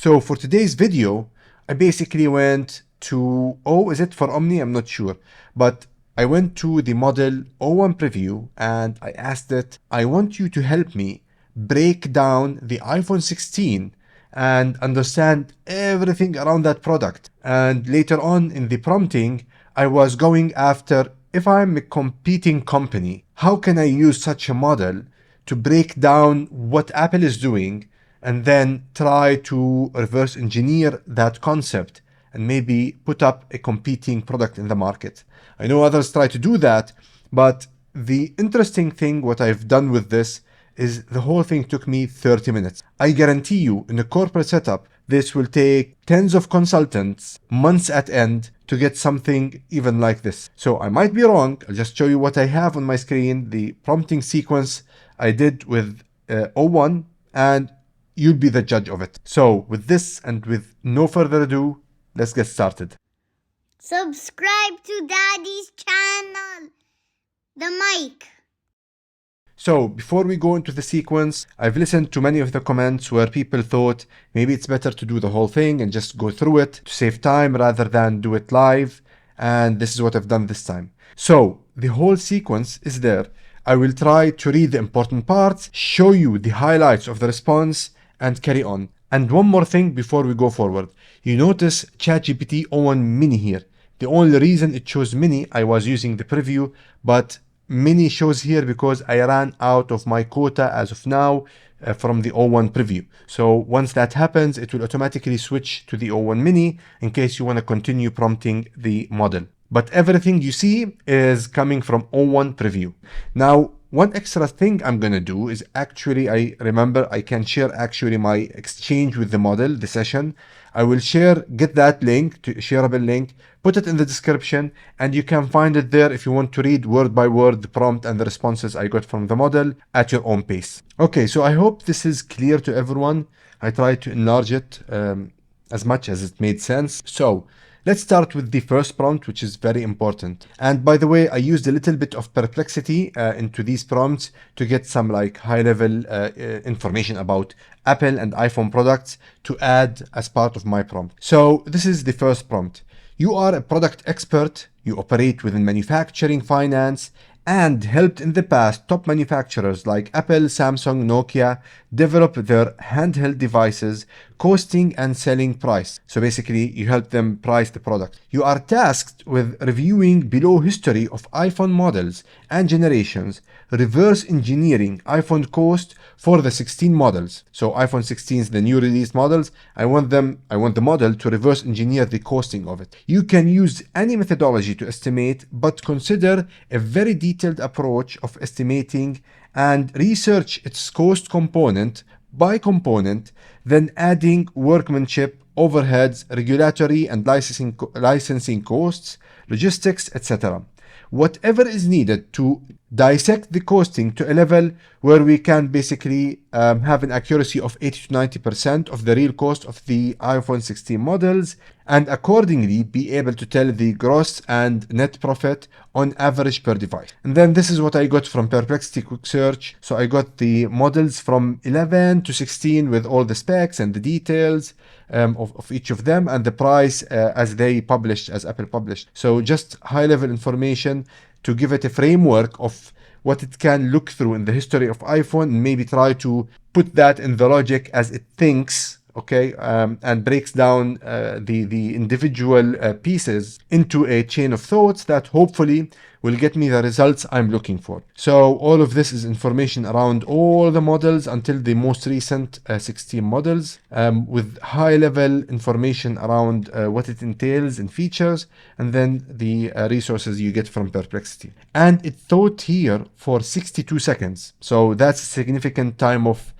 So for today's video, I basically went to, is it for Omni? I'm not sure. But I went to the model o1-preview and I asked it, I want you to help me break down the iPhone 16 and understand everything around that product. And later on in the prompting, I was going after, if I'm a competing company, how can I use such a model to break down what Apple is doing and then try to reverse engineer that concept and maybe put up a competing product in the market. I know others try to do that, but the interesting thing, what I've done with this, is the whole thing took me 30 minutes. I guarantee you, in a corporate setup, this will take tens of consultants, months at end, to get something even like this. So I might be wrong. I'll just show you what I have on my screen, the prompting sequence I did with O1, and you'll be the judge of it. So with this and with no further ado, let's get started. Subscribe to Daddy's channel, The Mic. So before we go into the sequence, I've listened to many of the comments where people thought maybe it's better to do the whole thing and just go through it to save time rather than do it live. And this is what I've done this time. So the whole sequence is there. I will try to read the important parts, show you the highlights of the response, and carry on. And one more thing before we go forward. You notice ChatGPT o1 Mini here. The only reason it shows Mini, I was using the preview, but Mini shows here because I ran out of my quota as of now from the o1 preview. So once that happens, it will automatically switch to the o1 Mini in case you want to continue prompting the model. But everything you see is coming from o1 preview. Now, one extra thing I'm going to do is actually, I remember I can share actually my exchange with the model, the session. I will get that link, to shareable link, put it in the description, and you can find it there if you want to read word by word the prompt and the responses I got from the model at your own pace. Okay, so I hope this is clear to everyone. I tried to enlarge it as much as it made sense. So let's start with the first prompt, which is very important. And by the way, I used a little bit of Perplexity into these prompts to get some like high-level information about Apple and iPhone products to add as part of my prompt. So this is the first prompt. You are a product expert. You operate within manufacturing, finance, and helped in the past top manufacturers like Apple, Samsung, Nokia develop their handheld devices, costing and selling price. So basically, you help them price the product. You are tasked with reviewing below history of iPhone models and generations, reverse engineering iPhone cost for the 16 models. So iPhone 16 is the new released models. I want the model to reverse engineer the costing of it. You can use any methodology to estimate, but consider a very detailed approach of estimating and research its cost component by component, then adding workmanship, overheads, regulatory and licensing costs, logistics, etc. Whatever is needed to dissect the costing to a level where we can basically have an accuracy of 80 to 90% of the real cost of the iPhone 16 models, and accordingly be able to tell the gross and net profit on average per device. And then this is what I got from Perplexity Quick Search. So I got the models from 11 to 16 with all the specs and the details of each of them and the price as Apple published. So just high level information to give it a framework of what it can look through in the history of iPhone and maybe try to put that in the logic as it thinks, okay, and breaks down the individual pieces into a chain of thoughts that hopefully will get me the results I'm looking for. So all of this is information around all the models until the most recent 16 models with high-level information around what it entails in features and then the resources you get from Perplexity. And it thought here for 62 seconds. So that's a significant time of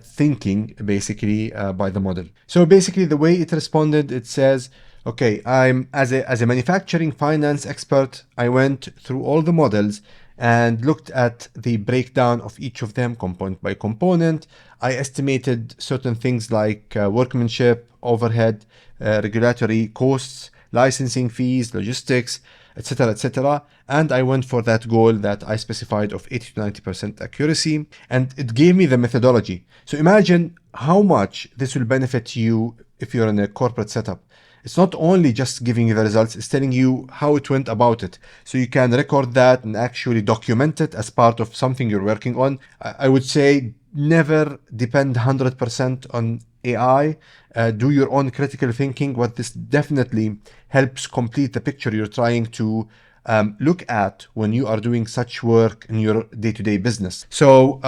thinking basically by the model. So basically the way it responded, it says, okay, I'm as a manufacturing finance expert, I went through all the models and looked at the breakdown of each of them component by component. I estimated certain things like workmanship, overhead, regulatory costs, licensing fees, logistics, etc., etc. And I went for that goal that I specified of 80 to 90% accuracy, and it gave me the methodology. So imagine how much this will benefit you if you're in a corporate setup. It's not only just giving you the results, it's telling you how it went about it. So you can record that and actually document it as part of something you're working on. I would say never depend 100% on AI. Do your own critical thinking. What this definitely helps complete the picture you're trying to look at when you are doing such work in your day-to-day business. So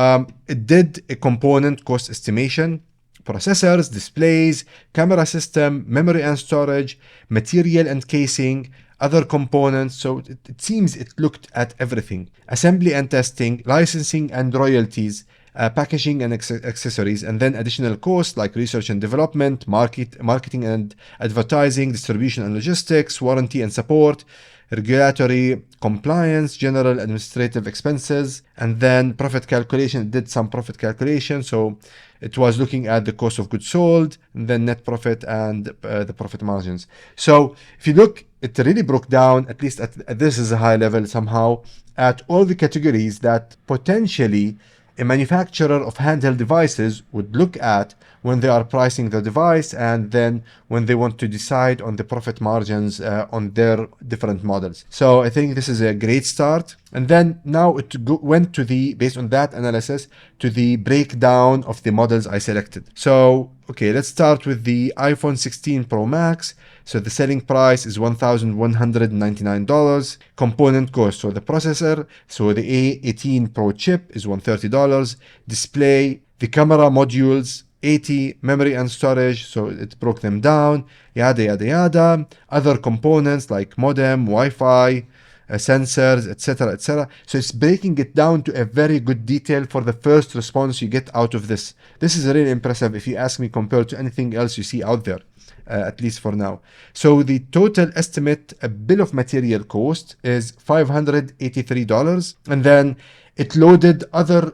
it did a component cost estimation, processors, displays, camera system, memory and storage, material and casing, other components. So it seems it looked at everything. Assembly and testing, licensing and royalties, packaging and accessories, and then additional costs like research and development, marketing and advertising, distribution and logistics, warranty and support, regulatory compliance, general administrative expenses, and then profit calculation. It did some profit calculation. So it was looking at the cost of goods sold, and then net profit and the profit margins. So if you look, it really broke down, at least at this is a high level somehow, at all the categories that potentially a manufacturer of handheld devices would look at when they are pricing the device, and then when they want to decide on the profit margins on their different models. So I think this is a great start. And then now it went to the, based on that analysis, to the breakdown of the models I selected. So, okay, let's start with the iPhone 16 Pro Max. So the selling price is $1,199. Component cost, so the processor, so the A18 Pro chip is $130. Display, the camera modules, 80, memory and storage, so it broke them down, yada yada yada. Other components like modem, Wi-Fi, sensors, etc., etc. So it's breaking it down to a very good detail for the first response you get out of this. This is really impressive if you ask me, compared to anything else you see out there. At least for now. So the total estimate bill of material cost is $583, and then it loaded other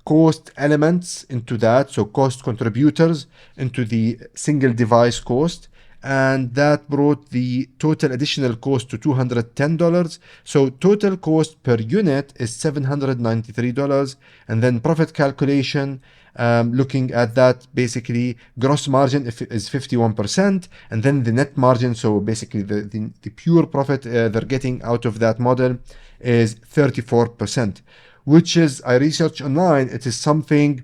cost elements into that, so cost contributors into the single device cost, and that brought the total additional cost to $210. So total cost per unit is $793, and then profit calculation, looking at that, basically gross margin is 51%, and then the net margin, so basically the pure profit they're getting out of that model is 34%, which is, I researched online, it is something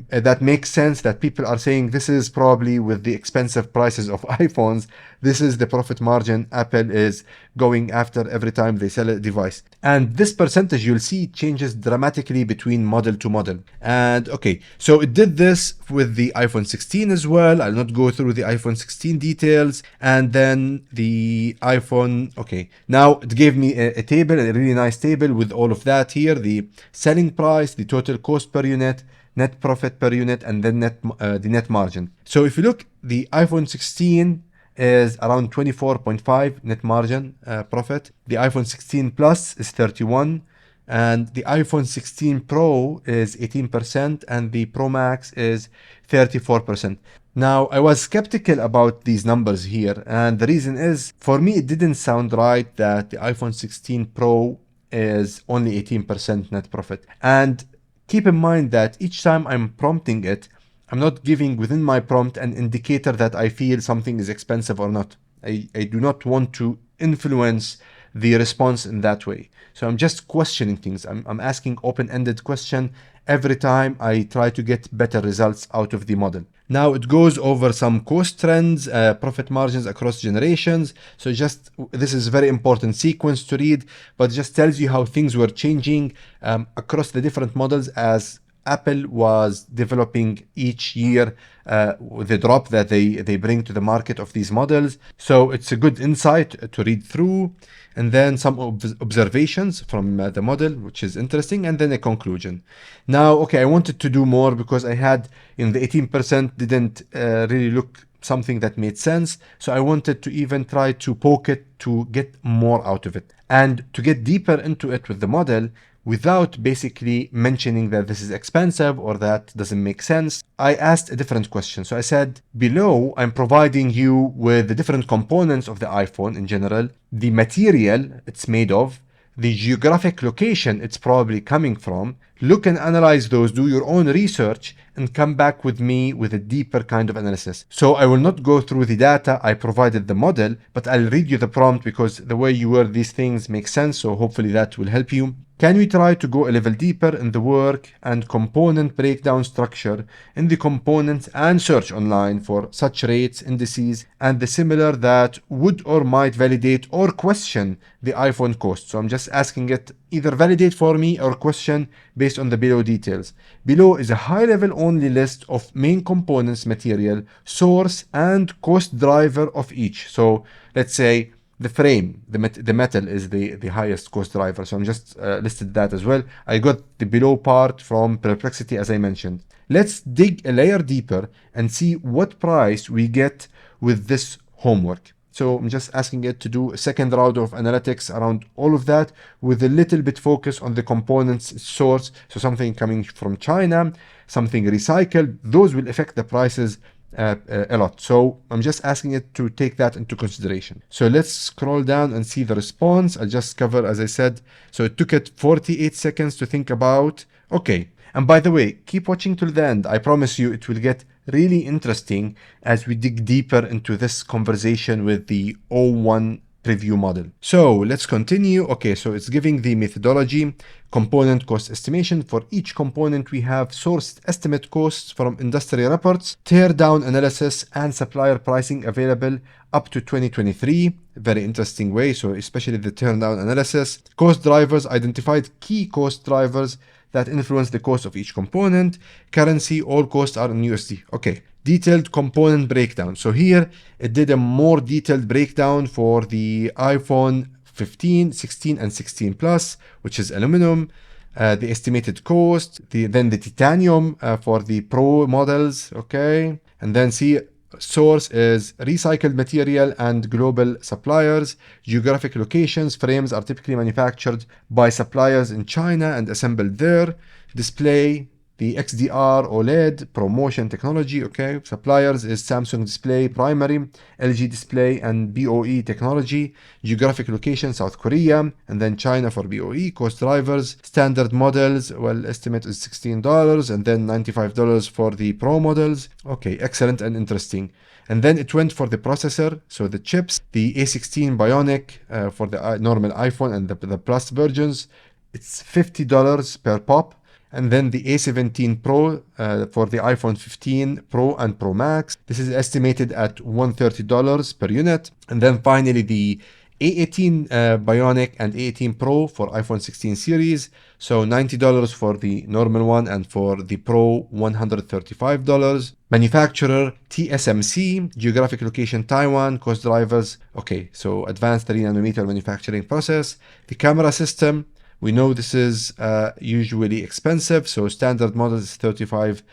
that makes sense, that people are saying this is probably, with the expensive prices of iPhones, this is the profit margin Apple is going after every time they sell a device. And this percentage, you'll see, changes dramatically between model to model. And okay, so it did this with the iPhone 16 as well. I'll not go through the iPhone 16 details. And then the iPhone, okay, now it gave me a table, a really nice table with all of that here, the selling price, the total cost per unit, net profit per unit, and then the net margin. So if you look, the iPhone 16 is around 24.5 net margin profit. The iPhone 16 Plus is 31, and the iPhone 16 Pro is 18%, and the Pro Max is 34%. Now, I was skeptical about these numbers here, and the reason is, for me, it didn't sound right that the iPhone 16 Pro is only 18% net profit. And keep in mind that each time I'm prompting it, I'm not giving within my prompt an indicator that I feel something is expensive or not. I do not want to influence the response in that way. So I'm just questioning things. I'm asking open-ended question every time I try to get better results out of the model. Now it goes over some cost trends, profit margins across generations. So this is a very important sequence to read, but it just tells you how things were changing across the different models as Apple was developing each year the drop that they bring to the market of these models. So it's a good insight to read through, and then some observations from the model, which is interesting, and then a conclusion. Now, okay, I wanted to do more because I had, the 18% didn't really look something that made sense. So I wanted to even try to poke it to get more out of it and to get deeper into it with the model, without basically mentioning that this is expensive or that doesn't make sense. I asked a different question. So I said, below, I'm providing you with the different components of the iPhone in general, the material it's made of, the geographic location it's probably coming from, look and analyze those, do your own research, and come back with me with a deeper kind of analysis. So I will not go through the data, I provided the model, but I'll read you the prompt because the way you word these things makes sense, so hopefully that will help you. Can we try to go a level deeper in the work and component breakdown structure in the components and search online for such rates, indices, and the similar that would or might validate or question the iPhone cost? So I'm just asking it either validate for me or question based on the below details. Below is a high-level only list of main components, material, source, and cost driver of each. So let's say the frame, the metal is the highest cost driver. So I'm just listed that as well. I got the below part from Perplexity as I mentioned. Let's dig a layer deeper and see what price we get with this homework. So I'm just asking it to do a second round of analytics around all of that with a little bit focus on the components source. So something coming from China, something recycled, those will affect the prices a lot. So I'm just asking it to take that into consideration. So let's scroll down and see the response. I'll just cover, as I said, so it took it 48 seconds to think about. Okay. And by the way, keep watching till the end. I promise you it will get really interesting as we dig deeper into this conversation with the o1-preview model. So let's continue. Okay, so it's giving the methodology, component cost estimation. For each component, we have sourced estimate costs from industry reports, teardown analysis, and supplier pricing available up to 2023. Very interesting way. So especially the teardown analysis. Cost drivers, identified key cost drivers that influence the cost of each component. Currency, all costs are in USD. Okay, detailed component breakdown. So here it did a more detailed breakdown for the iPhone 15, 16, and 16 Plus, which is aluminum. The estimated cost, then the titanium for the Pro models. Okay, and then see source is recycled material and global suppliers. Geographic locations, frames are typically manufactured by suppliers in China and assembled there. Display, the XDR OLED promotion technology. Okay, suppliers is Samsung Display primary, LG Display, and BOE technology. Geographic location, South Korea, and then China for BOE. Cost drivers, standard models, well, estimate is $16, and then $95 for the Pro models. Okay, excellent and interesting. And then it went for the processor, so the chips, the A16 Bionic for the normal iPhone and the Plus versions, it's $50 per pop. And then the A17 Pro for the iPhone 15 Pro and Pro Max. This is estimated at $130 per unit. And then finally the A18 Bionic and A18 Pro for iPhone 16 series. So $90 for the normal one and for the Pro $135. Manufacturer TSMC, geographic location Taiwan, cost drivers. Okay, so advanced 3nm manufacturing process. The camera system. We know this is usually expensive, so standard models is $35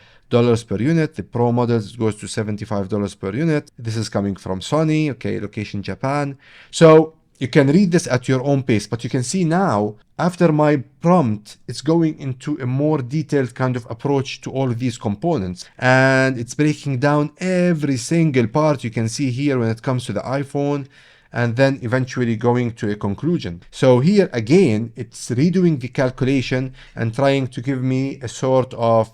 per unit. The Pro models goes to $75 per unit. This is coming from Sony, okay, location Japan. So you can read this at your own pace, but you can see now, after my prompt, it's going into a more detailed kind of approach to all of these components. And it's breaking down every single part you can see here when it comes to the iPhone, and then eventually going to a conclusion. So here again, it's redoing the calculation and trying to give me a sort of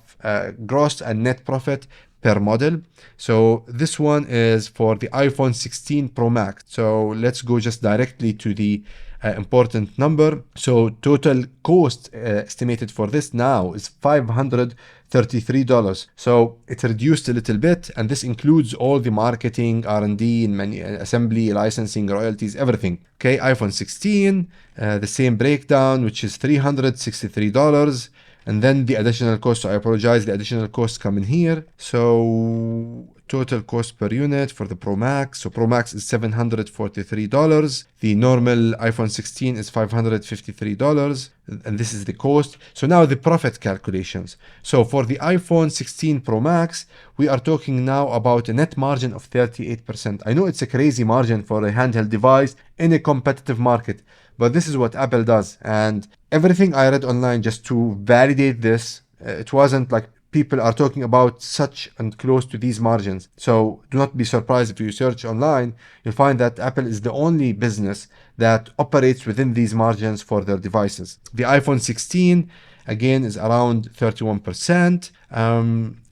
gross and net profit per model. So this one is for the iPhone 16 Pro Max. So let's go just directly to the important number. So total cost estimated for this now is $533. So it's reduced a little bit, and this includes all the marketing, R&D, and assembly, licensing, royalties, everything. Okay, iPhone 16, the same breakdown, which is $363. And then the additional cost, so I apologize, the additional costs come in here. So total cost per unit for the Pro Max. So Pro Max is $743. The normal iPhone 16 is $553. And this is the cost. So now the profit calculations. So for the iPhone 16 Pro Max, we are talking now about a net margin of 38%. I know it's a crazy margin for a handheld device in a competitive market, but this is what Apple does. And everything I read online just to validate this, it wasn't like people are talking about such and close to these margins. So do not be surprised if you search online, you'll find that Apple is the only business that operates within these margins for their devices. The iPhone 16 again is around 31%.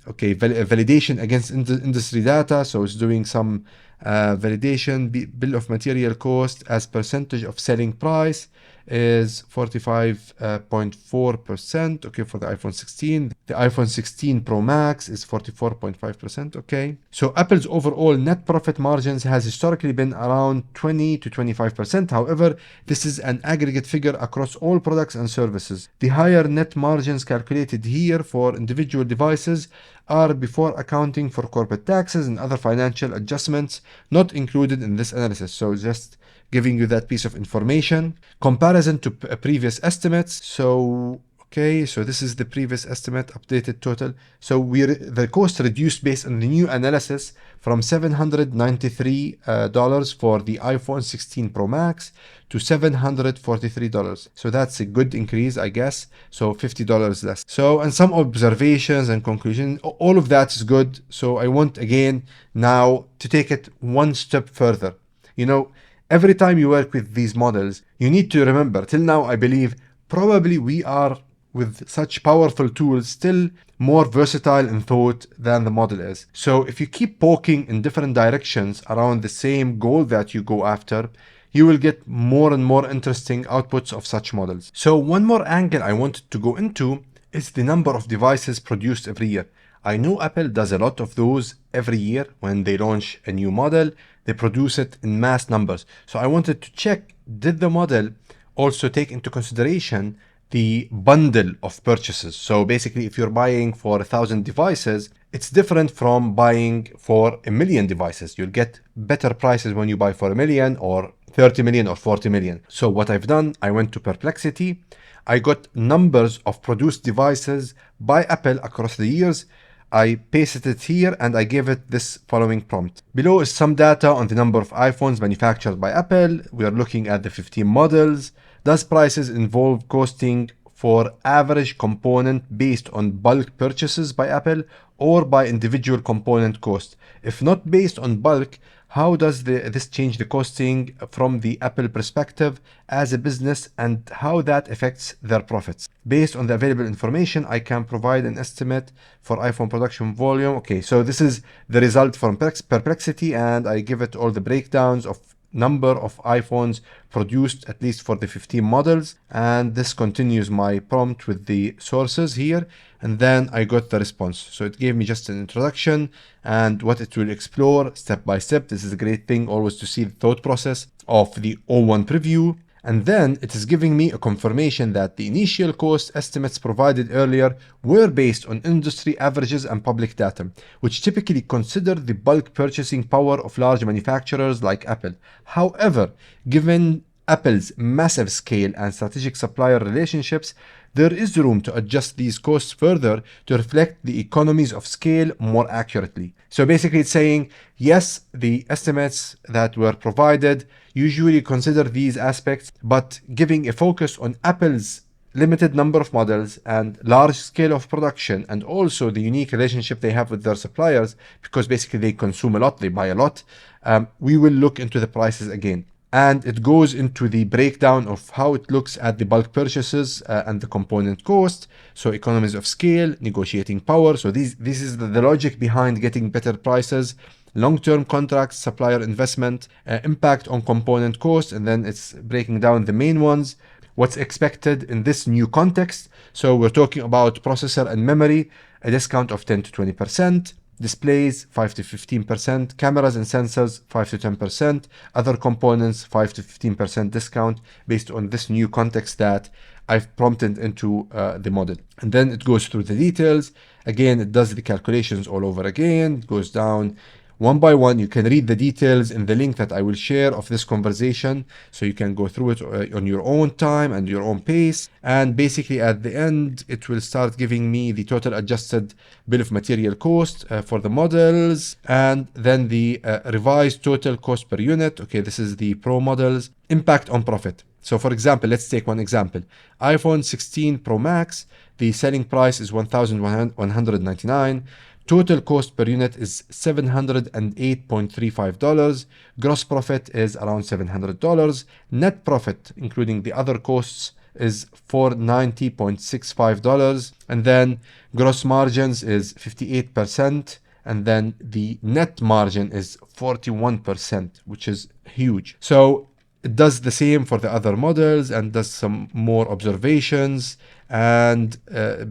Okay, validation against industry data, so it's doing some validation. Bill of material cost as percentage of selling price is 45.4%, okay, for the iPhone 16. The iPhone 16 Pro Max is 44.5%, okay. So Apple's overall net profit margins has historically been around 20 to 25%. However, this is an aggregate figure across all products and services. The higher net margins calculated here for individual devices are before accounting for corporate taxes and other financial adjustments not included in this analysis. So just giving you that piece of information. Comparison to previous estimates. So okay, so this is the previous estimate, updated total. So the cost reduced based on the new analysis from $793 for the iPhone 16 Pro Max to $743. So that's a good increase, I guess. So $50 less. So, and some observations and conclusions, all of that is good. So I want again now to take it one step further. You know, every time you work with these models, you need to remember, till now, I believe, probably we are, with such powerful tools, still more versatile in thought than the model is. So if you keep poking in different directions around the same goal that you go after, you will get more and more interesting outputs of such models. So one more angle I wanted to go into is the number of devices produced every year. I know Apple does a lot of those every year. When they launch a new model, they produce it in mass numbers. So I wanted to check, did the model also take into consideration the bundle of purchases? So basically, if you're buying for 1,000 devices, it's different from buying for 1,000,000 devices. You'll get better prices when you buy for 1,000,000 or 30 million or 40 million. So what I've done, I went to Perplexity. I got numbers of produced devices by Apple across the years. I pasted it here and I gave it this following prompt. Below is some data on the number of iPhones manufactured by Apple. We are looking at the 15 models. Does prices involve costing for average component based on bulk purchases by Apple or by individual component cost? If not based on bulk, how does this change the costing from the Apple perspective as a business and how that affects their profits? Based on the available information, I can provide an estimate for iPhone production volume. Okay, so this is the result from Perplexity, and I give it all the breakdowns of number of iPhones produced, at least for the 15 models. And this continues my prompt with the sources here. And then I got the response. So it gave me just an introduction and what it will explore step by step. This is a great thing always to see the thought process of the o1-preview. And then it is giving me a confirmation that the initial cost estimates provided earlier were based on industry averages and public data, which typically consider the bulk purchasing power of large manufacturers like Apple. However, given Apple's massive scale and strategic supplier relationships, there is room to adjust these costs further to reflect the economies of scale more accurately. So basically it's saying, yes, the estimates that were provided usually consider these aspects, but giving a focus on Apple's limited number of models and large scale of production, and also the unique relationship they have with their suppliers, because basically they consume a lot, they buy a lot, we will look into the prices again. And it goes into the breakdown of how it looks at the bulk purchases and the component cost. So economies of scale, negotiating power. So this is the logic behind getting better prices, long-term contracts, supplier investment, impact on component cost, and then it's breaking down the main ones. What's expected in this new context. So we're talking about processor and memory, a discount of 10 to 20%. Displays 5 to 15%, cameras and sensors 5 to 10%, other components 5 to 15% discount based on this new context that I've prompted into the model. And then it goes through the details. Again, it does the calculations all over again. It goes down one by one. You can read the details in the link that I will share of this conversation, so you can go through it on your own time and your own pace. And basically at the end, it will start giving me the total adjusted bill of material cost for the models, and then the revised total cost per unit. Okay, this is the Pro models. Impact on profit. So for example, let's take one example. iPhone 16 Pro Max, the selling price is $1,199. Total cost per unit is $708.35. Gross profit is around $700. Net profit, including the other costs is $490.65, and then gross margins is 58%, and then the net margin is 41%, which is huge. So it does the same for the other models and does some more observations, and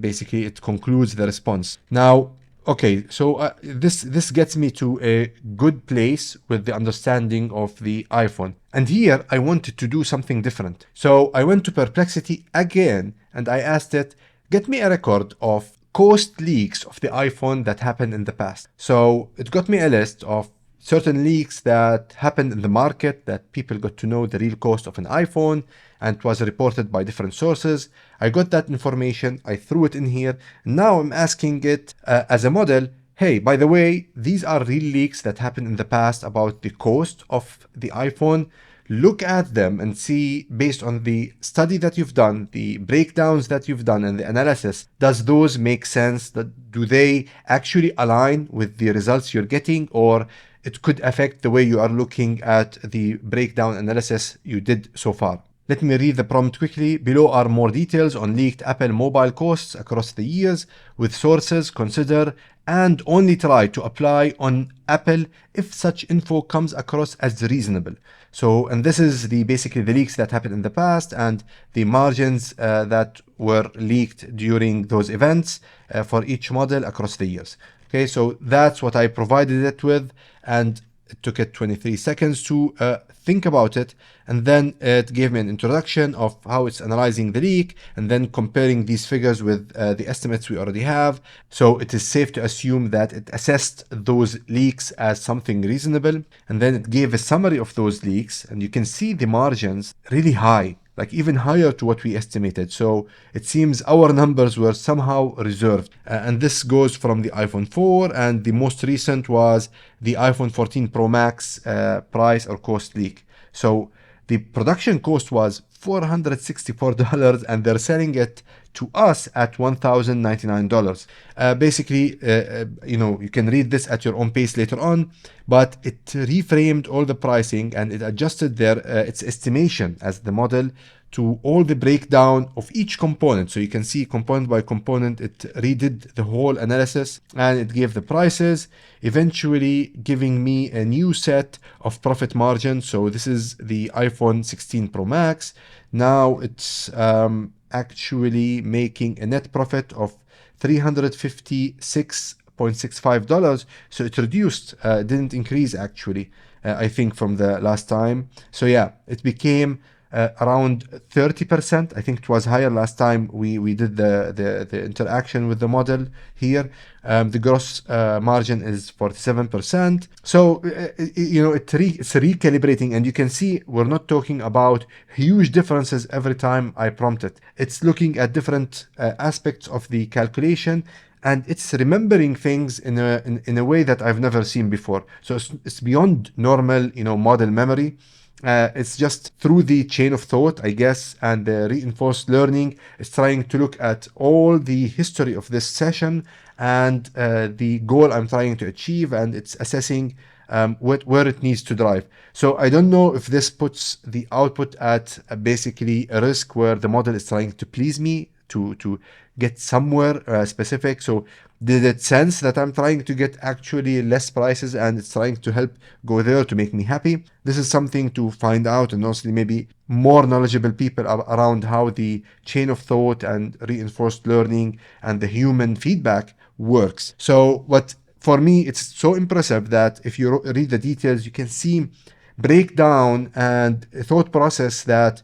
basically it concludes the response. Now, okay, so this gets me to a good place with the understanding of the iPhone. And here I wanted to do something different. So I went to Perplexity again and I asked it, get me a record of cost leaks of the iPhone that happened in the past. So it got me a list of certain leaks that happened in the market that people got to know the real cost of an iPhone, and it was reported by different sources. I got that information, I threw it in here. Now I'm asking it as a model, hey, by the way, these are real leaks that happened in the past about the cost of the iPhone. Look at them and see, based on the study that you've done, the breakdowns that you've done, and the analysis, does those make sense? Do they actually align with the results you're getting, or it could affect the way you are looking at the breakdown analysis you did so far? Let me read the prompt quickly. Below are more details on leaked Apple mobile costs across the years, with sources. Consider and only try to apply on Apple if such info comes across as reasonable. So, and this is basically the leaks that happened in the past and the margins that were leaked during those events for each model across the years. Okay, so that's what I provided it with, and it took it 23 seconds to think about it, and then it gave me an introduction of how it's analyzing the leak and then comparing these figures with the estimates we already have. So it is safe to assume that it assessed those leaks as something reasonable, and then it gave a summary of those leaks, and you can see the margins really high, like even higher to what we estimated. So it seems our numbers were somehow reserved. And this goes from the iPhone 4, and the most recent was the iPhone 14 Pro Max price or cost leak. So the production cost was $464, and they're selling it to us at $1,099. Basically, you can read this at your own pace later on, but it reframed all the pricing and it adjusted its estimation as the model to all the breakdown of each component. So you can see component by component, it redid the whole analysis and it gave the prices, eventually giving me a new set of profit margin. So this is the iPhone 16 Pro Max. Now it's actually making a net profit of $356.65. So it reduced, didn't increase actually, I think, from the last time. So yeah, it became around 30%. I think it was higher last time we did the interaction with the model here. The gross margin is 47%. So it's recalibrating, and you can see we're not talking about huge differences every time I prompt it. It's looking at different aspects of the calculation, and it's remembering things in a way that I've never seen before. So it's beyond normal model memory. It's just through the chain of thought, I guess, and the reinforced learning. It's trying to look at all the history of this session and the goal I'm trying to achieve, and it's assessing where it needs to drive. So I don't know if this puts the output at basically a risk where the model is trying to please me to get somewhere specific. So did it sense that I'm trying to get actually less prices and it's trying to help go there to make me happy? This is something to find out, and honestly maybe more knowledgeable people around how the chain of thought and reinforced learning and the human feedback works. So for me, it's so impressive that if you read the details, you can see breakdown and thought process that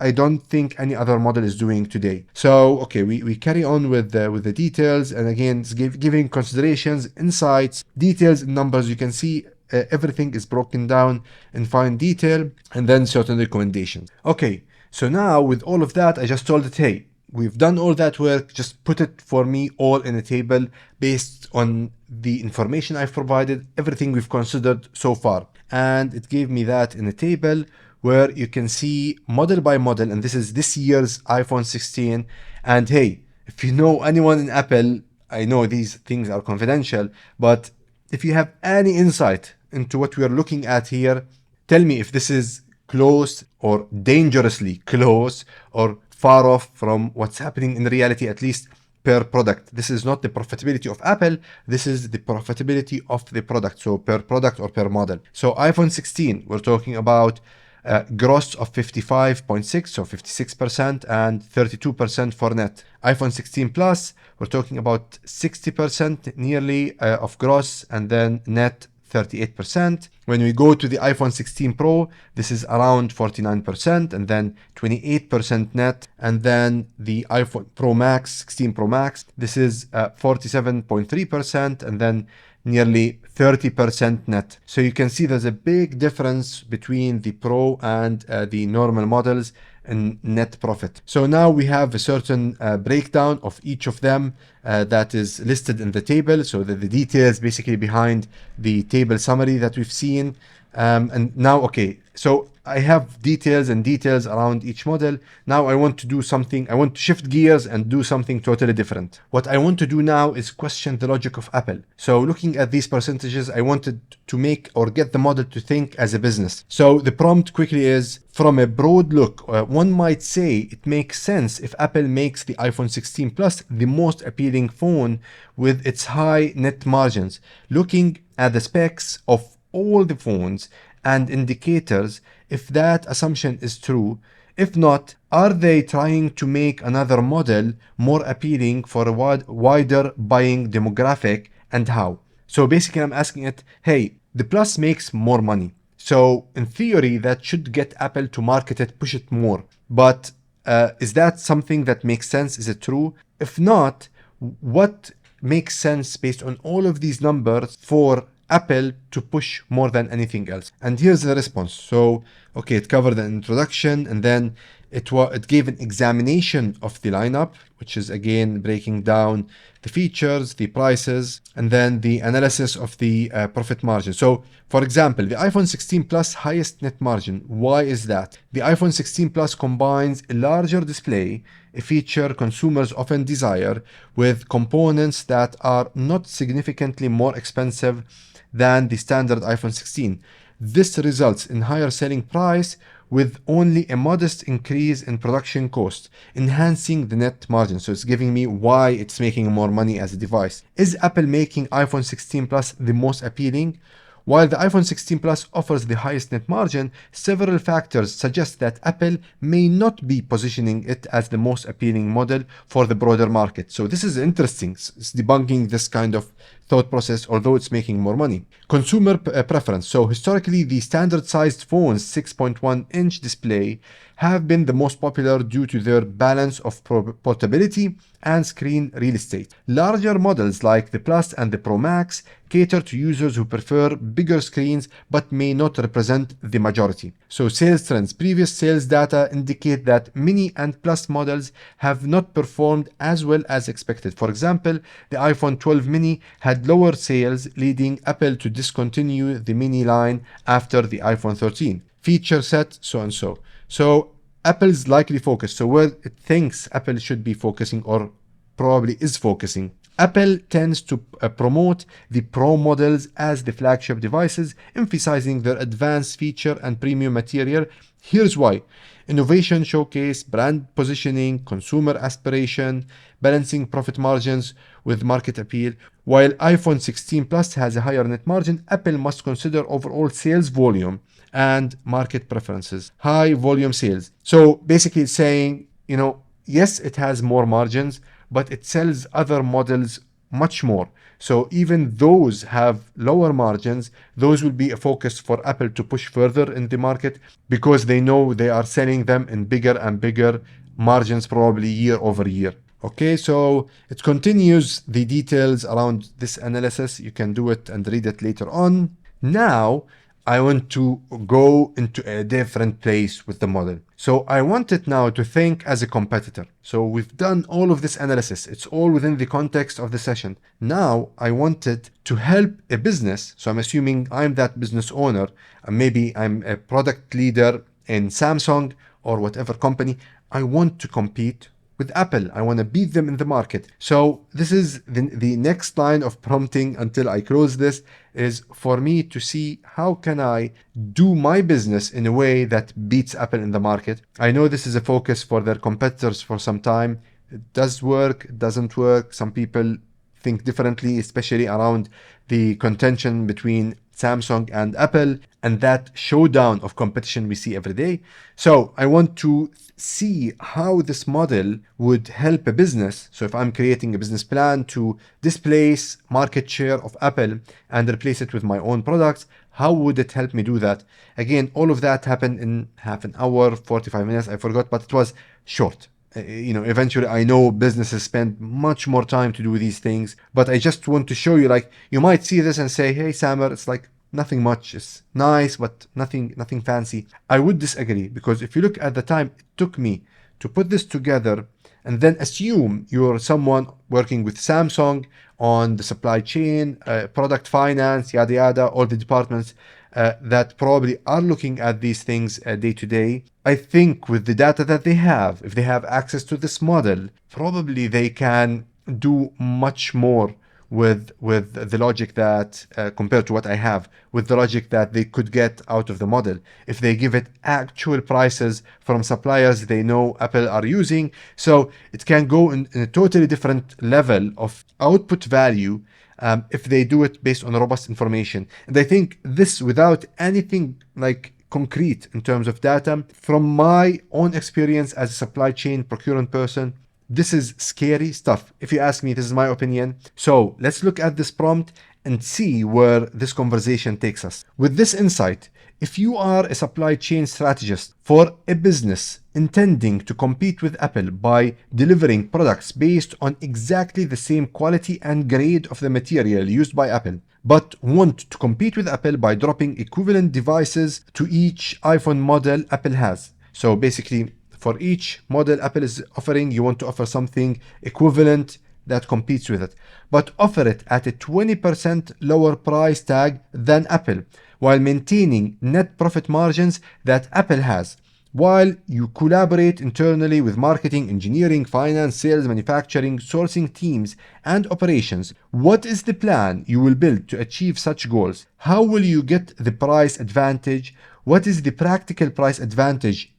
I don't think any other model is doing today. So, okay, we carry on with the details, and again, it's giving considerations, insights, details, numbers. You can see everything is broken down in fine detail, and then certain recommendations. Okay, so now with all of that, I just told it, hey, we've done all that work, just put it for me all in a table based on the information I've provided, everything we've considered so far. And it gave me that in a table where you can see model by model, and this is this year's iPhone 16. And hey, if you know anyone in Apple, I know these things are confidential, but if you have any insight into what we are looking at here, tell me if this is close or dangerously close or far off from what's happening in reality, at least per product. This is not the profitability of Apple, this is the profitability of the product, so per product or per model. So iPhone 16, we're talking about gross of 55.6, so 56%, and 32% for net. iPhone 16 Plus, we're talking about 60% nearly of gross, and then net 38%. When we go to the iPhone 16 Pro, this is around 49%, and then 28% net. And then the iPhone Pro Max, 16 Pro Max, this is 47.3%, and then nearly 30% net. So you can see there's a big difference between the Pro and the normal models in net profit. So now we have a certain breakdown of each of them that is listed in the table. So the details basically behind the table summary that we've seen. And now, okay, so I have details around each model. Now I want to do something, I want to shift gears and do something totally different. What I want to do now is question the logic of Apple. So looking at these percentages, I wanted to make or get the model to think as a business. So the prompt quickly is, from a broad look, one might say it makes sense if Apple makes the iPhone 16 Plus the most appealing phone with its high net margins. Looking at the specs of all the phones and indicators, if that assumption is true. If not, are they trying to make another model more appealing for a wider buying demographic, and how? So basically I'm asking it, hey, the Plus makes more money. So in theory, that should get Apple to market it, push it more. But is that something that makes sense? Is it true? If not, what makes sense based on all of these numbers for Apple to push more than anything else? And here's the response. So, okay, it covered an introduction, and then it gave an examination of the lineup, which is again breaking down the features, the prices, and then the analysis of the profit margin. So, for example, the iPhone 16 Plus highest net margin. Why is that? The iPhone 16 Plus combines a larger display, a feature consumers often desire, with components that are not significantly more expensive than the standard iPhone 16. This results in higher selling price with only a modest increase in production cost, enhancing the net margin. So it's giving me why it's making more money as a device. Is Apple making iPhone 16 Plus the most appealing? While the iPhone 16 Plus offers the highest net margin, several factors suggest that Apple may not be positioning it as the most appealing model for the broader market. So this is interesting. It's debunking this kind of thought process, although it's making more money. Consumer preference. So historically, the standard sized phone's 6.1-inch display have been the most popular due to their balance of portability and screen real estate. Larger models like the Plus and the Pro Max cater to users who prefer bigger screens but may not represent the majority. So sales trends. Previous sales data indicate that Mini and Plus models have not performed as well as expected. For example, the iPhone 12 Mini had lower sales, leading Apple to discontinue the Mini line after the iPhone 13. Feature set, so and so. So Apple's likely focus, so where it thinks Apple should be focusing or probably is focusing. Apple tends to promote the Pro models as the flagship devices, emphasizing their advanced feature and premium material. Here's why. Innovation showcase, brand positioning, consumer aspiration, balancing profit margins with market appeal. While iPhone 16 Plus has a higher net margin, Apple must consider overall sales volume and market preferences. High volume sales. So basically it's saying, yes, it has more margins, but it sells other models much more. So even those have lower margins, those will be a focus for Apple to push further in the market because they know they are selling them in bigger and bigger margins, probably year over year. Okay, so it continues the details around this analysis. You can do it and read it later on. Now, I want to go into a different place with the model. So I want it now to think as a competitor. So we've done all of this analysis. It's all within the context of the session. Now I want it to help a business. So I'm assuming I'm that business owner, and maybe I'm a product leader in Samsung or whatever company. I want to compete with Apple. I want to beat them in the market. So this is the next line of prompting until I close this, is for me to see how can I do my business in a way that beats Apple in the market. I know this is a focus for their competitors for some time. It does work, it doesn't work. Some people think differently, especially around the contention between Samsung and Apple and that showdown of competition we see every day. So I want to see how this model would help a business. So if I'm creating a business plan to displace market share of Apple and replace it with my own products, how would it help me do that? Again, all of that happened in half an hour, 45 minutes, I forgot, but it was short. Eventually I know businesses spend much more time to do these things, but I just want to show you, like, you might see this and say, hey, Samer, it's like nothing much. It's nice, but nothing fancy. I would disagree, because if you look at the time it took me to put this together, and then assume you're someone working with Samsung on the supply chain, product finance, yada yada, all the departments that probably are looking at these things day to day. I think with the data that they have, if they have access to this model, probably they can do much more with the logic that compared to what I have, with the logic that they could get out of the model if they give it actual prices from suppliers they know Apple are using. So it can go in a totally different level of output value if they do it based on robust information. And I think this, without anything like concrete in terms of data, from my own experience as a supply chain procurement person, this is scary stuff. If you ask me, this is my opinion. So let's look at this prompt and see where this conversation takes us. With this insight, if you are a supply chain strategist for a business intending to compete with Apple by delivering products based on exactly the same quality and grade of the material used by Apple, but want to compete with Apple by dropping equivalent devices to each iPhone model Apple has. So basically, for each model Apple is offering, you want to offer something equivalent that competes with it, but offer it at a 20% lower price tag than Apple, while maintaining net profit margins that Apple has, while you collaborate internally with marketing, engineering, finance, sales, manufacturing, sourcing teams, and operations. What is the plan you will build to achieve such goals? How will you get the price advantage? What is the practical price advantage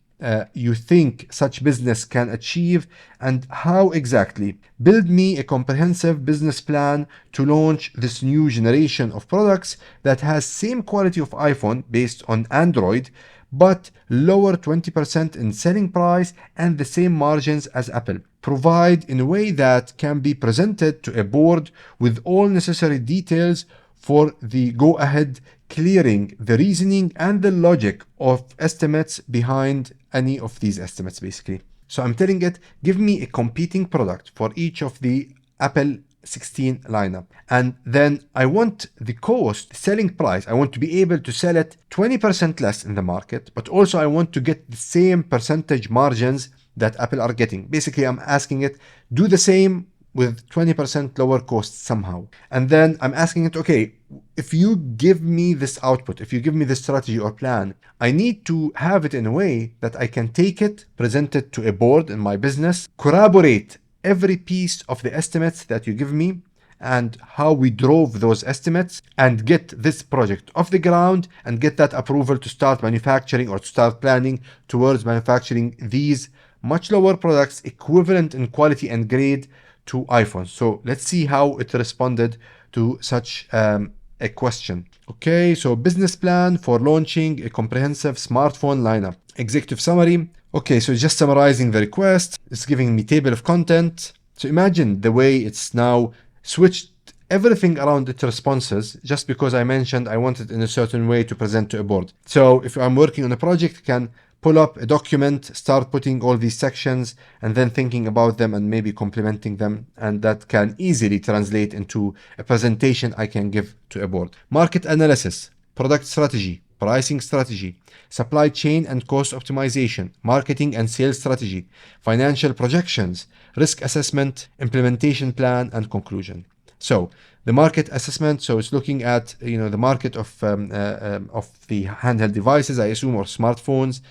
you think such business can achieve, and how exactly? Build me a comprehensive business plan to launch this new generation of products that has same quality of iPhone based on Android, but lower 20% in selling price and the same margins as Apple. Provide in a way that can be presented to a board with all necessary details for the go-ahead, clearing the reasoning and the logic of estimates behind any of these estimates, basically. So I'm telling it, give me a competing product for each of the Apple 16 lineup. And then I want the cost, selling price, I want to be able to sell it 20% less in the market, but also I want to get the same percentage margins that Apple are getting. Basically, I'm asking it, do the same with 20% lower cost somehow. And then I'm asking it, okay, if you give me this output, if you give me this strategy or plan, I need to have it in a way that I can take it, present it to a board in my business, corroborate every piece of the estimates that you give me and how we drove those estimates, and get this project off the ground and get that approval to start manufacturing or to start planning towards manufacturing these much lower products equivalent in quality and grade to iPhones. So let's see how it responded to such a question. Okay, so business plan for launching a comprehensive smartphone lineup. Executive summary. Okay, so just summarizing the request. It's giving me table of content. So imagine the way it's now switched everything around its responses just because I mentioned I want it in a certain way to present to a board. So if I'm working on a project, I can pull up a document, start putting all these sections, and then thinking about them and maybe complementing them. And that can easily translate into a presentation I can give to a board. Market analysis, product strategy, pricing strategy, supply chain and cost optimization, marketing and sales strategy, financial projections, risk assessment, implementation plan, and conclusion. So the market assessment, so it's looking at the market of the handheld devices, I assume, or smartphones.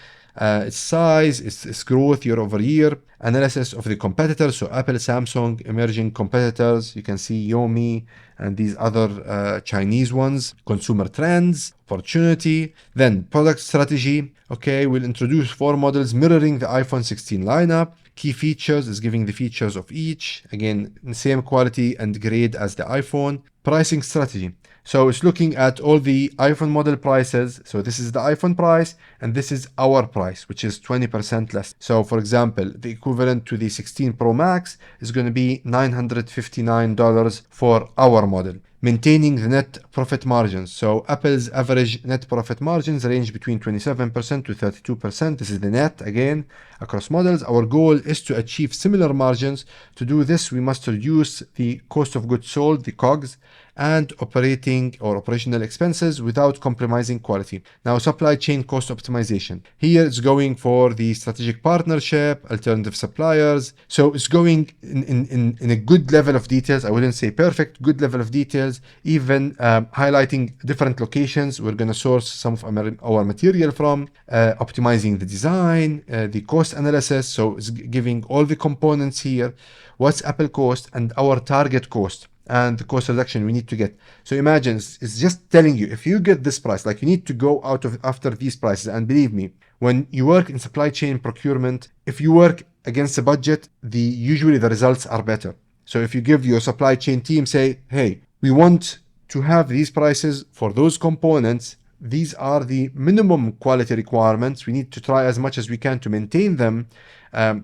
its size, its growth year over year, analysis of the competitors, so Apple, Samsung, emerging competitors. You can see Xiaomi and these other Chinese ones, consumer trends, opportunity, then product strategy. Okay, we'll introduce 4 models mirroring the iPhone 16 lineup. Key features is giving the features of each, again, same quality and grade as the iPhone. Pricing strategy. So it's looking at all the iPhone model prices. So this is the iPhone price and this is our price, which is 20% less. So for example, the equivalent to the 16 Pro Max is going to be $959 for our model. Maintaining the net profit margins. So Apple's average net profit margins range between 27% to 32%. This is the net again across models. Our goal is to achieve similar margins. To do this, we must reduce the cost of goods sold, the COGS, and operational expenses without compromising quality. Now, supply chain cost optimization. Here it's going for the strategic partnership, alternative suppliers. So it's going in a good level of details. I wouldn't say perfect, good level of details, even highlighting different locations we're going to source some of our material from, optimizing the design, the cost analysis. So it's giving all the components here, what's Apple cost and our target cost, and the cost reduction we need to get. So imagine it's just telling you, if you get this price, like you need to go after these prices. And believe me, when you work in supply chain procurement, if you work against a budget, usually the results are better. So if you give your supply chain team, say, hey, we want to have these prices for those components, these are the minimum quality requirements, we need to try as much as we can to maintain them.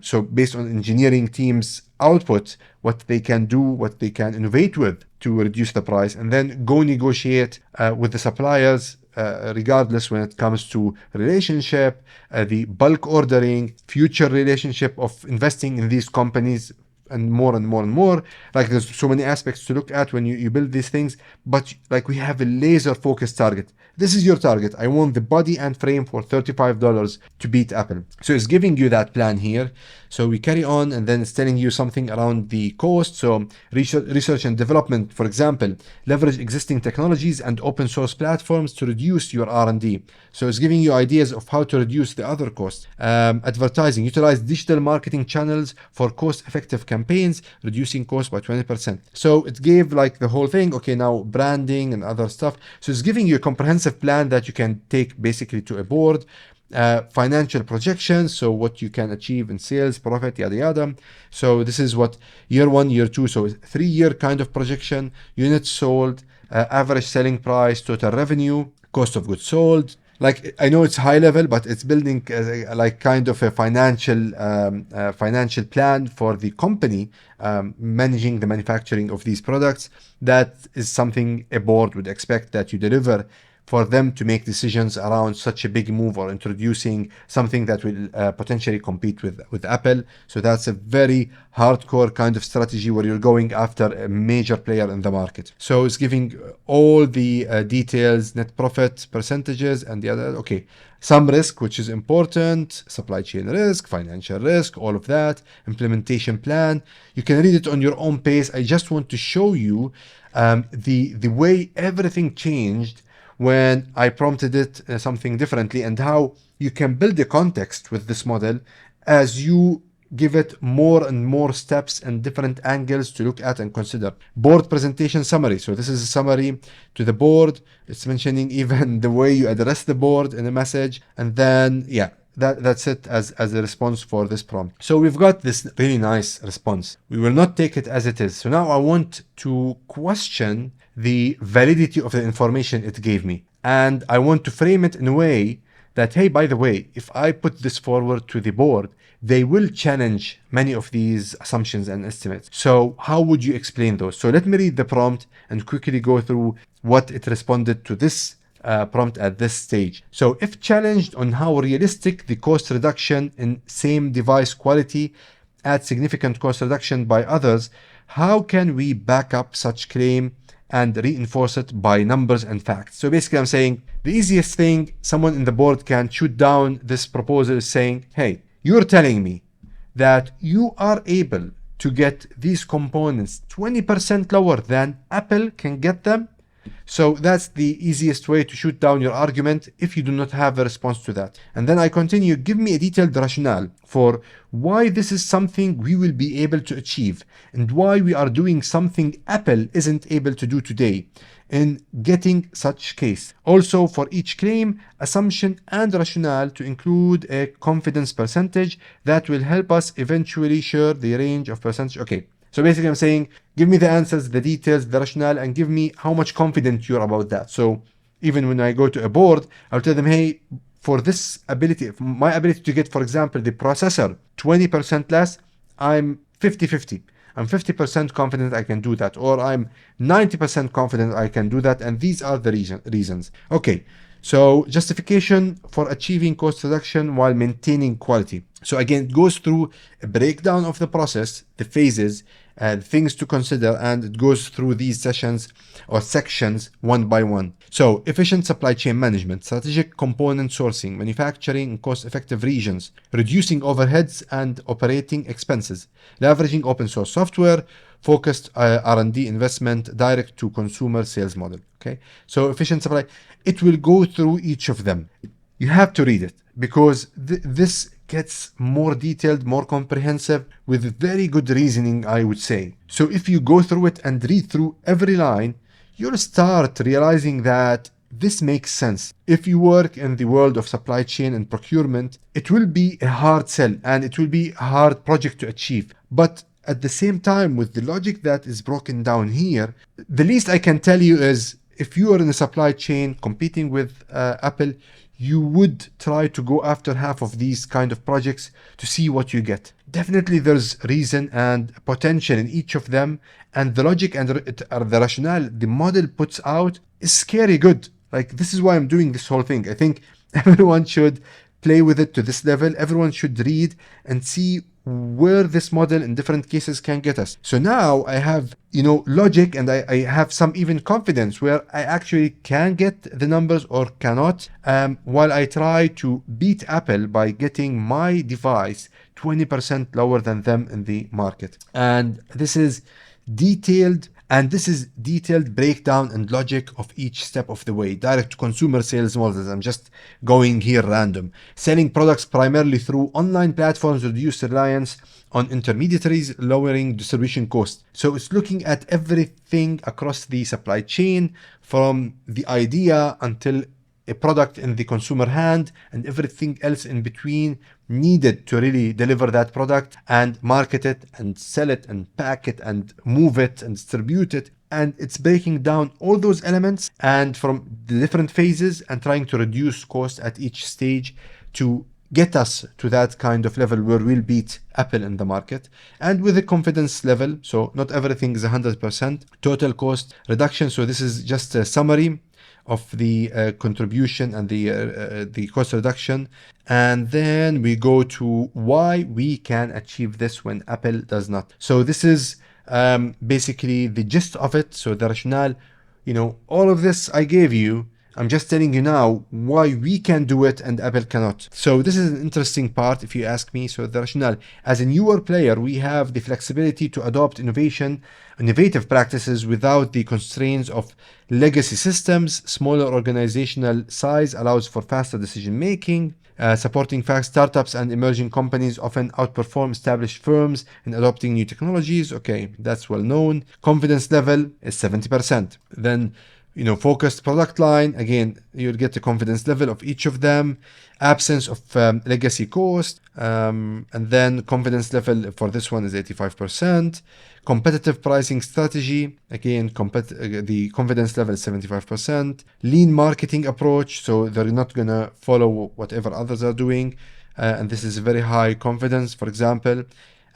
So based on engineering teams' output, what they can do, what they can innovate with to reduce the price, and then go negotiate with the suppliers, regardless when it comes to relationship, the bulk ordering, future relationship of investing in these companies, and more and more and more. Like there's so many aspects to look at when you build these things, but like we have a laser focused target. This is your target. I want the body and frame for $35 to beat Apple. So it's giving you that plan here. So we carry on, and then it's telling you something around the cost. So research and development, for example, leverage existing technologies and open source platforms to reduce your R&D. So it's giving you ideas of how to reduce the other costs. Advertising, utilize digital marketing channels for cost-effective campaigns, reducing costs by 20%. So it gave like the whole thing. Okay, now branding and other stuff. So it's giving you a comprehensive plan that you can take basically to a board. Financial projections, so what you can achieve in sales, profit, yada yada. So this is what year 1, year 2, so 3-year kind of projection, units sold, average selling price, total revenue, cost of goods sold. Like I know it's high level, but it's building like kind of a financial plan for the company managing the manufacturing of these products. That is something a board would expect that you deliver, for them to make decisions around such a big move or introducing something that will potentially compete with Apple. So that's a very hardcore kind of strategy where you're going after a major player in the market. So it's giving all the details, net profit percentages, and the other, okay, some risk, which is important, supply chain risk, financial risk, all of that, implementation plan. You can read it on your own pace. I just want to show you the way everything changed when I prompted it something differently, and how you can build a context with this model as you give it more and more steps and different angles to look at and consider. Board presentation summary. So this is a summary to the board. It's mentioning even the way you address the board in a message. And then, yeah, that's it as a response for this prompt. So we've got this really nice response. We will not take it as it is. So now I want to question the validity of the information it gave me. And I want to frame it in a way that, hey, by the way, if I put this forward to the board, they will challenge many of these assumptions and estimates. So how would you explain those? So let me read the prompt and quickly go through what it responded to this prompt at this stage. So if challenged on how realistic the cost reduction in same device quality at significant cost reduction by others, how can we back up such claim and reinforce it by numbers and facts? So basically I'm saying the easiest thing someone in the board can shoot down this proposal is saying, hey, you're telling me that you are able to get these components 20% lower than Apple can get them. So that's the easiest way to shoot down your argument if you do not have a response to that. And then I continue, give me a detailed rationale for why this is something we will be able to achieve and why we are doing something Apple isn't able to do today in getting such case. Also, for each claim, assumption, and rationale to include a confidence percentage that will help us eventually share the range of percentage. Okay, so basically I'm saying, give me the answers, the details, the rationale, and give me how much confident you're about that. So even when I go to a board, I'll tell them, hey, for this ability, my ability to get, for example, the processor 20% less, I'm 50-50. I'm 50% confident I can do that, or I'm 90% confident I can do that, and these are the reasons. Okay, so justification for achieving cost reduction while maintaining quality. So again, it goes through a breakdown of the process, the phases, things to consider, and it goes through these sessions or sections one by one. So efficient supply chain management, strategic component sourcing, manufacturing in cost-effective regions, reducing overheads and operating expenses, leveraging open source software, focused R&D investment, direct to consumer sales model. Okay, so efficient supply, it will go through each of them. You have to read it because this gets more detailed, more comprehensive, with very good reasoning, I would say. So if you go through it and read through every line, you'll start realizing that this makes sense. If you work in the world of supply chain and procurement, it will be a hard sell and it will be a hard project to achieve. But at the same time, with the logic that is broken down here, the least I can tell you is if you are in a supply chain competing with Apple, you would try to go after half of these kind of projects to see what you get. Definitely there's reason and potential in each of them, and the logic and the rationale the model puts out is scary good. Like, this is why I'm doing this whole thing. I think everyone should play with it to this level. Everyone should read and see where this model in different cases can get us. So now I have, logic, and I have some even confidence where I actually can get the numbers or cannot, while I try to beat Apple by getting my device 20% lower than them in the market. And this is detailed breakdown and logic of each step of the way. Direct to consumer sales models, I'm just going here random. Selling products primarily through online platforms, reduce reliance on intermediaries, lowering distribution costs. So it's looking at everything across the supply chain, from the idea until a product in the consumer hand, and everything else in between needed to really deliver that product and market it and sell it and pack it and move it and distribute it. And it's breaking down all those elements and from the different phases and trying to reduce cost at each stage to get us to that kind of level where we'll beat Apple in the market, and with a confidence level. So not everything is 100%. Total cost reduction. So this is just a summary of the contribution and the cost reduction, and then we go to why we can achieve this when Apple does not. So this is basically the gist of it. So the rationale, all of this I gave you, I'm just telling you now why we can do it and Apple cannot. So this is an interesting part if you ask me. So the rationale, as a newer player, we have the flexibility to adopt innovative practices without the constraints of legacy systems. Smaller organizational size allows for faster decision making. Supporting fast startups and emerging companies often outperform established firms in adopting new technologies. Okay, that's well known. Confidence level is 70%. Then focused product line, again, you'll get the confidence level of each of them. Absence of legacy cost, and then confidence level for this one is 85%. Competitive pricing strategy, again, the confidence level is 75%. Lean marketing approach, so they're not gonna follow whatever others are doing, and this is very high confidence, for example.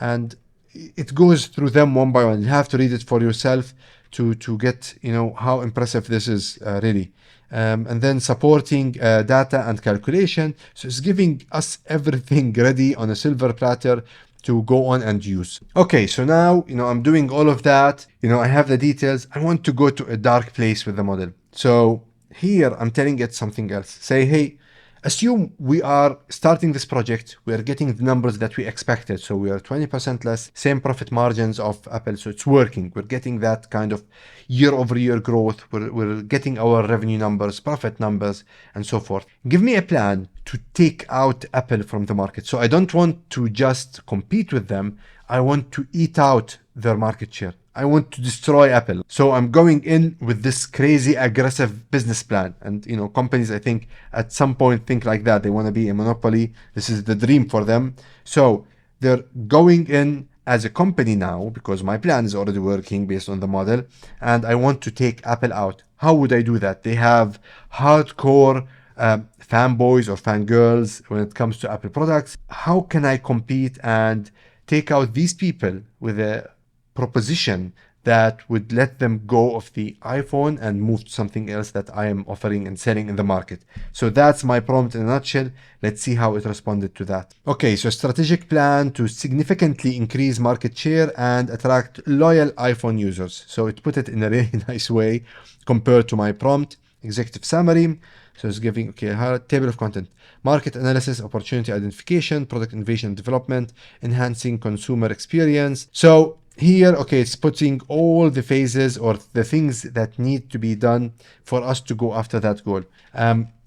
And it goes through them one by one. You have to read it for yourself to get how impressive this is really. And then supporting data and calculation, so it's giving us everything ready on a silver platter to go on and use. Okay, so now I'm doing all of that, I have the details. I want to go to a dark place with the model. So here I'm telling it something else. Say, hey, Assume we are starting this project, we are getting the numbers that we expected. So we are 20% less, same profit margins of Apple. So it's working. We're getting that kind of year-over-year growth. We're getting our revenue numbers, profit numbers, and so forth. Give me a plan to take out Apple from the market. So I don't want to just compete with them. I want to eat out their market share. I want to destroy Apple. So I'm going in with this crazy aggressive business plan. And, companies, I think, at some point think like that. They want to be a monopoly. This is the dream for them. So they're going in as a company now because my plan is already working based on the model. And I want to take Apple out. How would I do that? They have hardcore fanboys or fangirls when it comes to Apple products. How can I compete and take out these people with a proposition that would let them go of the iPhone and move to something else that I am offering and selling in the market? So that's my prompt in a nutshell. Let's see how it responded to that. Okay, so strategic plan to significantly increase market share and attract loyal iPhone users. So it put it in a really nice way compared to my prompt. Executive summary. So it's giving, table of content, market analysis, opportunity identification, product innovation and development, enhancing consumer experience. So here, it's putting all the phases or the things that need to be done for us to go after that goal.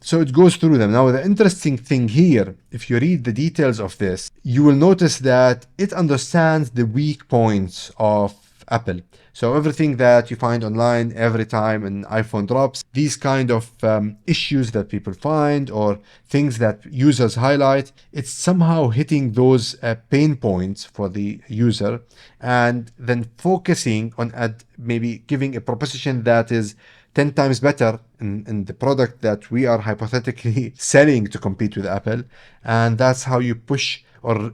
So it goes through them. Now, the interesting thing here, if you read the details of this, you will notice that it understands the weak points of Apple. So everything that you find online every time an iPhone drops, these kind of issues that people find or things that users highlight, it's somehow hitting those pain points for the user and then focusing on maybe giving a proposition that is 10 times better in the product that we are hypothetically selling to compete with Apple. And that's how you push or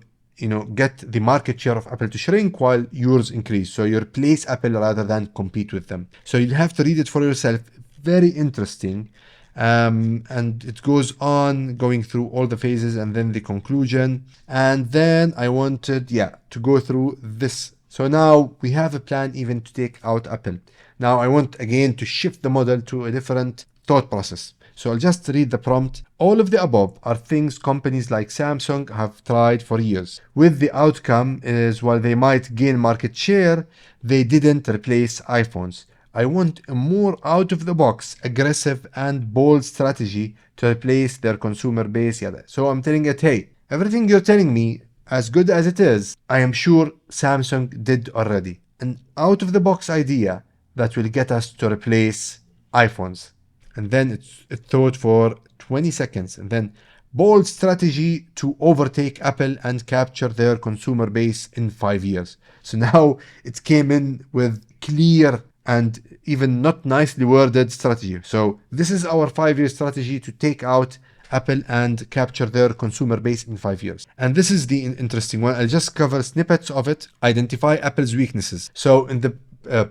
get the market share of Apple to shrink while yours increase. So you replace Apple rather than compete with them. So you'll have to read it for yourself. Very interesting. And it goes on going through all the phases and then the conclusion. And then I wanted, to go through this. So now we have a plan even to take out Apple. Now I want again to shift the model to a different thought process. So I'll just read the prompt. All of the above are things companies like Samsung have tried for years. With the outcome is while they might gain market share, they didn't replace iPhones. I want a more out-of-the-box, aggressive and bold strategy to replace their consumer base. So I'm telling it, hey, everything you're telling me, as good as it is, I am sure Samsung did already. An out-of-the-box idea that will get us to replace iPhones. And then it thought for 20 seconds. And then bold strategy to overtake Apple and capture their consumer base in 5 years. So now it came in with clear and even not nicely worded strategy. So this is our 5-year strategy to take out Apple and capture their consumer base in 5 years. And this is the interesting one. I'll just cover snippets of it. Identify Apple's weaknesses. So in the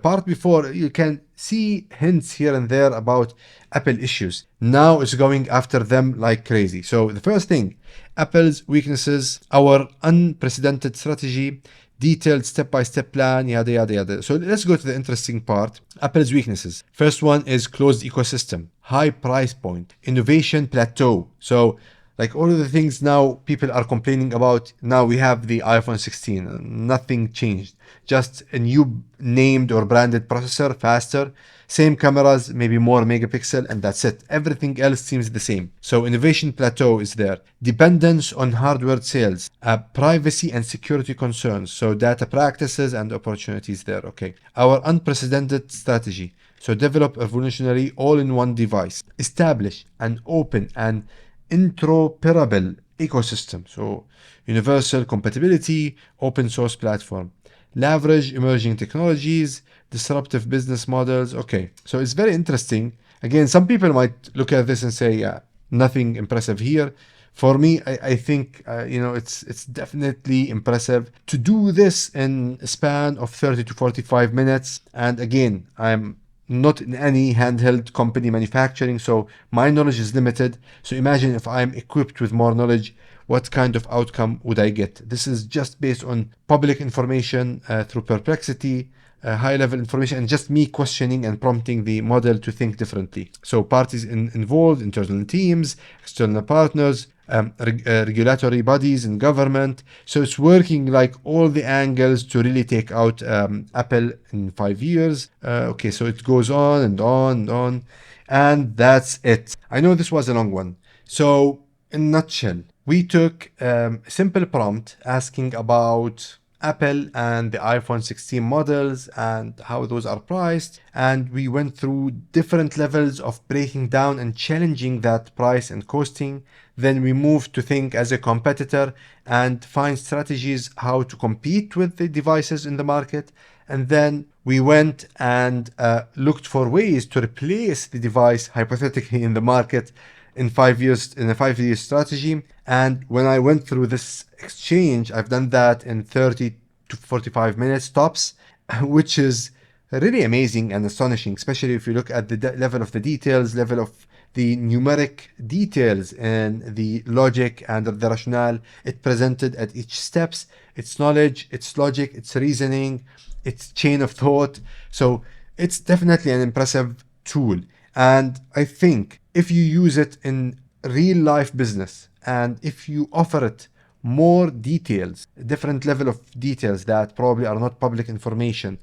part before, you can see hints here and there about Apple issues. Now it's going after them like crazy. So the first thing, Apple's weaknesses, our unprecedented strategy, detailed step-by-step plan, yada, yada, yada. So let's go to the interesting part. Apple's weaknesses. First one is closed ecosystem, high price point, innovation plateau. So like all of the things now people are complaining about, now we have the iPhone 16. Nothing changed. Just a new named or branded processor, faster, same cameras, maybe more megapixel, and that's it. Everything else seems the same. So innovation plateau is there. Dependence on hardware sales, privacy and security concerns. So data practices and opportunities there. Okay. Our unprecedented strategy. So develop a revolutionary all-in-one device. Establish an open and interoperable ecosystem. So universal compatibility, open source platform. Leverage emerging technologies, disruptive business models. Okay, so it's very interesting. Again, some people might look at this and say, nothing impressive here. For me, I think, it's definitely impressive to do this in a span of 30 to 45 minutes. And again, I'm not in any handheld company manufacturing, so my knowledge is limited. So imagine if I'm equipped with more knowledge, what kind of outcome would I get? This is just based on public information through perplexity, high level information, and just me questioning and prompting the model to think differently. So parties involved, internal teams, external partners, regulatory bodies and government. So it's working like all the angles to really take out Apple in 5 years. Okay, so it goes on and on and on. And that's it. I know this was a long one. So, in a nutshell, we took a simple prompt asking about Apple and the iPhone 16 models and how those are priced. And we went through different levels of breaking down and challenging that price and costing. Then we moved to think as a competitor and find strategies how to compete with the devices in the market. And then we went and looked for ways to replace the device hypothetically in the market in 5 years in a 5 year strategy. And when I went through this exchange, I've done that in 30 to 45 minutes tops, which is really amazing and astonishing, especially if you look at the level of the details, level of the numeric details and the logic and the rationale it presented at each steps, its knowledge, its logic, its reasoning, its chain of thought. So it's definitely an impressive tool. And I think if you use it in real life business and if you offer it more details, different level of details that probably are not public information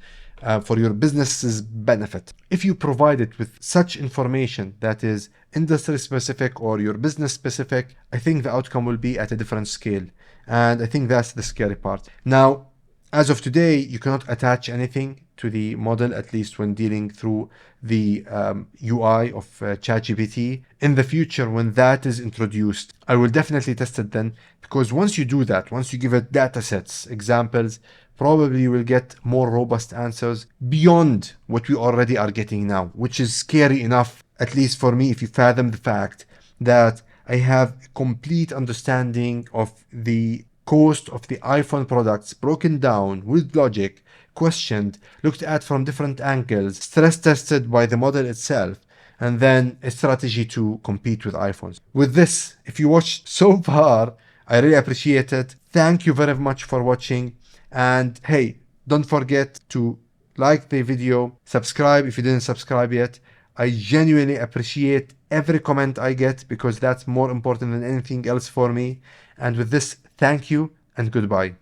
for your business's benefit. If you provide it with such information that is industry specific or your business specific, I think the outcome will be at a different scale. And I think that's the scary part. Now, as of today, you cannot attach anything to the model, at least when dealing through the UI of ChatGPT. In the future, when that is introduced, I will definitely test it then, because once you do that, once you give it data sets, examples, probably you will get more robust answers beyond what we already are getting now, which is scary enough, at least for me, if you fathom the fact that I have a complete understanding of the cost of the iPhone products broken down with logic, questioned, looked at from different angles, stress tested by the model itself, and then a strategy to compete with iPhones. With this, if you watched so far, I really appreciate it. Thank you very much for watching. And hey, don't forget to like the video, subscribe if you didn't subscribe yet. I genuinely appreciate every comment I get because that's more important than anything else for me. And with this, thank you and goodbye.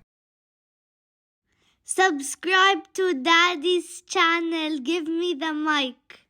Subscribe to Daddy's channel. Give me the mic.